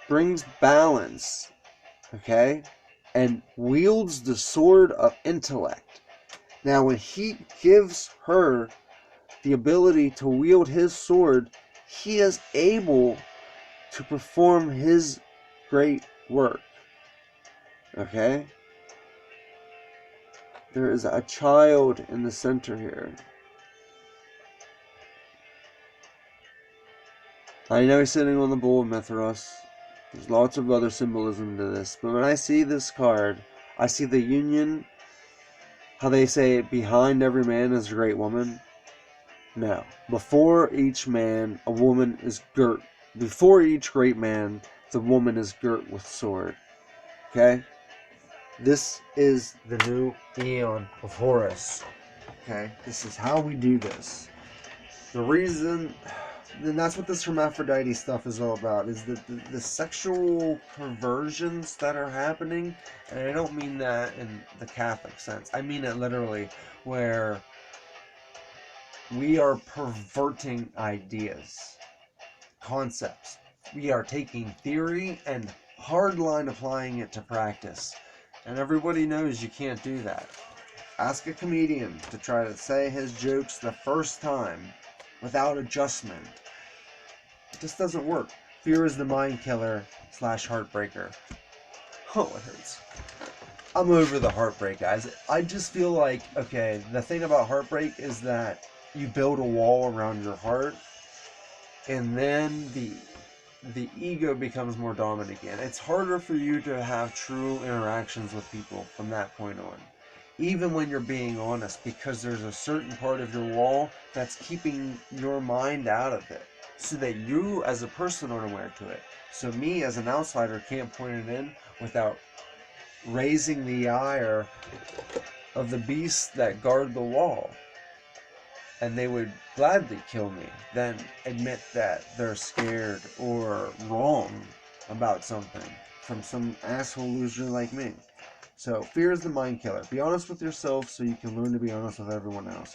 brings balance, okay? And wields the sword of intellect. Now, when he gives her the ability to wield his sword, he is able to perform his great work. Okay? There is a child in the center here. I know he's sitting on the bull of Mithras. There's lots of other symbolism to this. But when I see this card, I see the union. How they say behind every man is a great woman. No. Before each man, a woman is girt. Before each great man, the woman is girt with sword. Okay? This is the new Eon of Horus. Okay? This is how we do this. The reason, and that's what this Hermaphrodite stuff is all about, is the sexual perversions that are happening, and I don't mean that in the Catholic sense. I mean it literally, where we are perverting ideas, concepts. We are taking theory and hardline applying it to practice. And everybody knows you can't do that. Ask a comedian to try to say his jokes the first time without adjustment. It just doesn't work. Fear is the mind killer / heartbreaker. Oh, it hurts. I'm over the heartbreak, guys. I just feel like, okay, the thing about heartbreak is that you build a wall around your heart, and then the ego becomes more dominant again. It's harder for you to have true interactions with people from that point on, even when you're being honest, because there's a certain part of your wall that's keeping your mind out of it, so that you as a person aren't aware to it. So me as an outsider can't point it in without raising the ire of the beasts that guard the wall. And they would gladly kill me than admit that they're scared or wrong about something from some asshole loser like me. So fear is the mind killer. Be honest with yourself so you can learn to be honest with everyone else.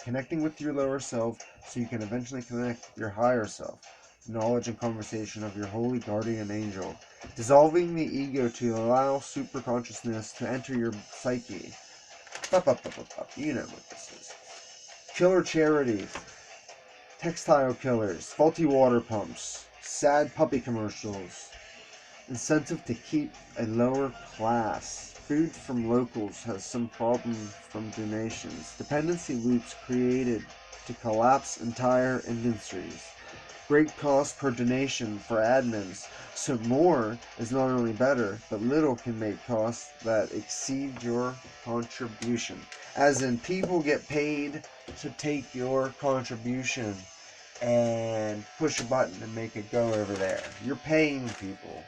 Connecting with your lower self so you can eventually connect with your higher self. Knowledge and conversation of your holy guardian angel. Dissolving the ego to allow superconsciousness to enter your psyche. You know what this is. Killer charities, textile killers, faulty water pumps, sad puppy commercials, incentive to keep a lower class, food from locals has some problem from donations, dependency loops created to collapse entire industries, Great cost per donation for admins, so more is not only better, but little can make costs that exceed your contribution. As in, people get paid to take your contribution and push a button and make it go over there. You're paying people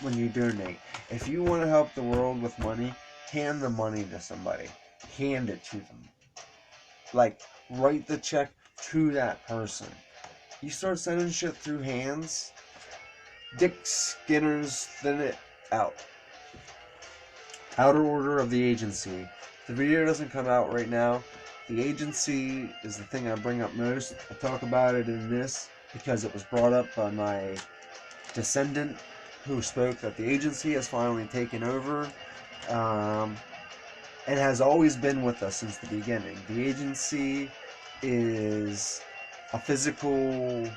when you donate. If you want to help the world with money, hand the money to somebody. Hand it to them. Like, write the check to that person. You start sending shit through hands, Dick Skinner's thin it out. Outer order of the agency. The video doesn't come out right now. The agency is the thing I bring up most. I talk about it in this because it was brought up by my descendant who spoke that the agency has finally taken over and has always been with us since the beginning. The agency is a physical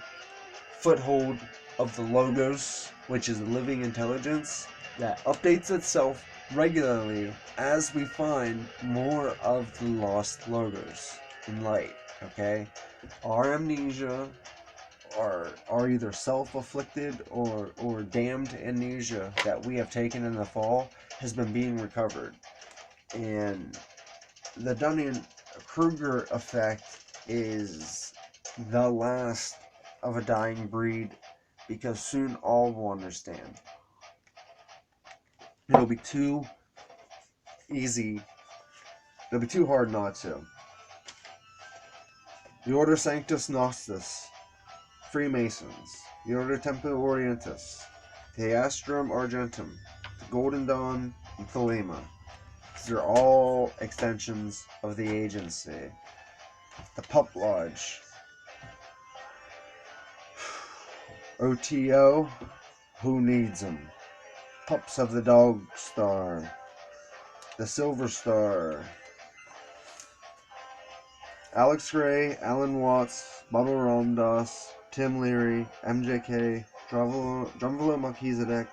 foothold of the Logos, which is a living intelligence that updates itself regularly as we find more of the lost Logos in light. Okay, our amnesia, are either self-afflicted or damned amnesia that we have taken in the fall has been being recovered, and the Dunning-Kruger effect is the last of a dying breed, because soon all will understand. It'll be too easy. It'll be too hard not to. The Order Sanctus Nostus, Freemasons. The Order Templi Orientis, the Astrum Argentum, the Golden Dawn, and Thelema. These are all extensions of the agency. The Pup Lodge. OTO, who needs them? Pups of the Dog Star. The Silver Star. Alex Gray, Alan Watts, Bubba Ramdas, Tim Leary, MJK, Drumvalo Melchizedek,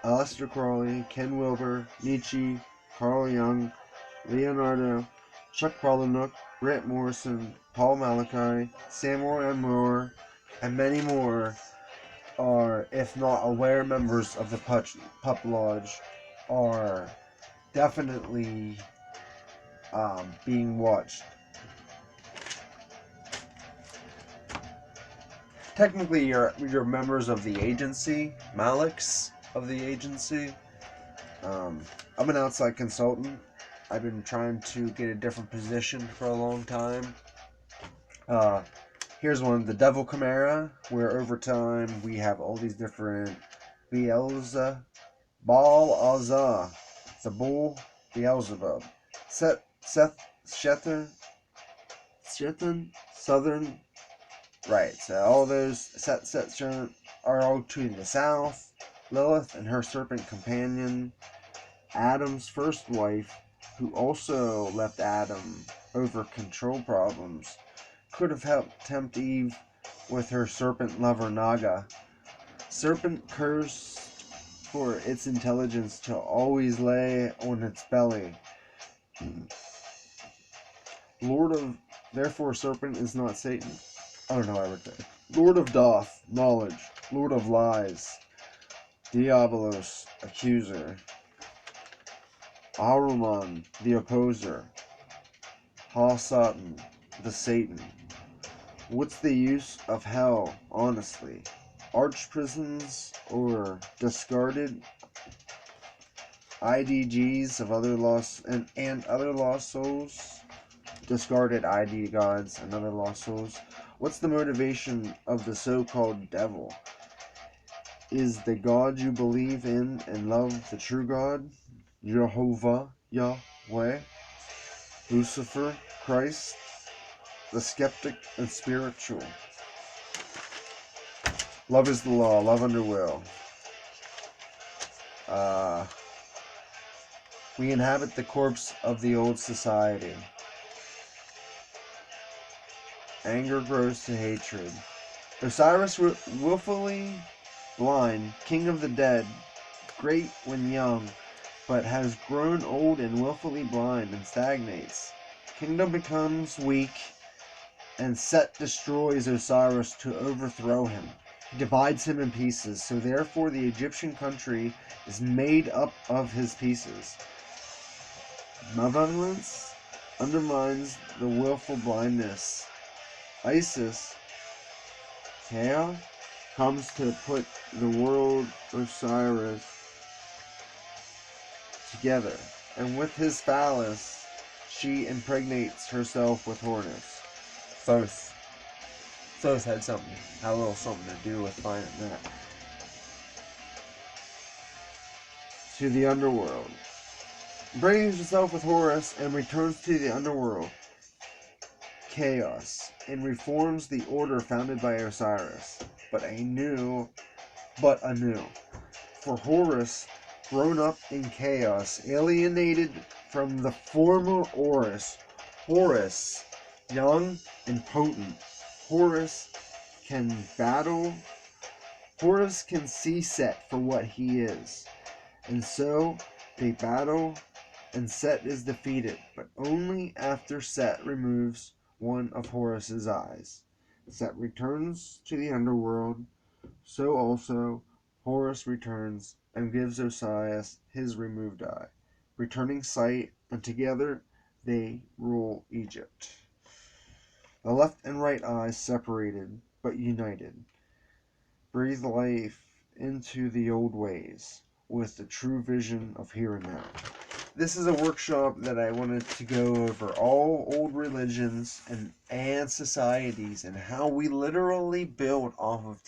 Aleister Crowley, Ken Wilber, Nietzsche, Carl Jung, Leonardo, Chuck Palahniuk, Grant Morrison, Paul Malachi, Samuel M. Moore, and many more are, if not aware members of the Pup Lodge, are definitely being watched. Technically, you're members of the agency, Maliks of the agency. I'm an outside consultant. I've been trying to get a different position for a long time. Here's one, the Devil Chimera, where over time we have all these different Beelzebub, Baal-Azah, Zabul, Beelzebub, Seth, Shethan, Southern. Right, so all those Set are all to the south. Lilith and her serpent companion, Adam's first wife, who also left Adam over control problems, could have helped tempt Eve with her serpent lover Naga. Serpent cursed for its intelligence to always lay on its belly. Therefore serpent is not Satan. I don't know everything. Lord of Doth, knowledge. Lord of lies. Diabolos, accuser. Ahriman, the opposer. Ha-Satan, the Satan. What's the use of hell, honestly? Arch prisons or discarded IDGs of other lost and other lost souls? Discarded ID gods and other lost souls. What's the motivation of the so-called devil? Is the God you believe in and love the true God? Jehovah, Yahweh, Lucifer, Christ, the skeptic and spiritual. Love is the law, love under will. We inhabit the corpse of the old society. Anger grows to hatred. Osiris, willfully blind, king of the dead, great when young, but has grown old and willfully blind and stagnates. Kingdom becomes weak and Set destroys Osiris to overthrow him. He divides him in pieces, so therefore the Egyptian country is made up of his pieces. Malevolence undermines the willful blindness. Isis, Chaos, comes to put the world Osiris together, and with his phallus, she impregnates herself with Horus. Thoth had a little something to do with finding that. To the underworld. Brings herself with Horus and returns to the underworld, Chaos, and reforms the order founded by Osiris, but anew. For Horus, grown up in chaos, alienated from the former Horus, young and potent, Horus can battle. Horus can see Set for what he is, and so they battle, and Set is defeated, but only after Set removes one of Horus's eyes. Set returns to the underworld, so also Horus returns and gives Osiris his removed eye, returning sight, and together they rule Egypt. The left and right eyes separated but united, breathe life into the old ways with the true vision of here and now. This is a workshop that I wanted to go over all old religions and societies and how we literally build off of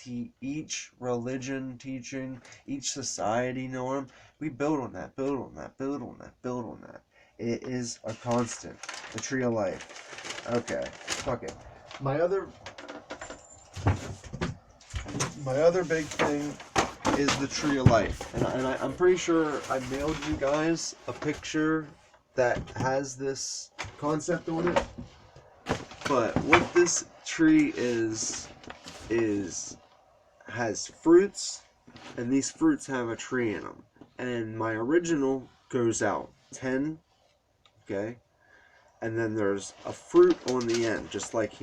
each religion teaching, each society norm. We build on that, build on that, build on that, build on that. It is a constant. The tree of life. Okay, fuck it. My other big thing is the tree of life, and I'm pretty sure I mailed you guys a picture that has this concept on it. But what this tree has fruits, and these fruits have a tree in them. And my original goes out 10, okay, and then there's a fruit on the end, just like here.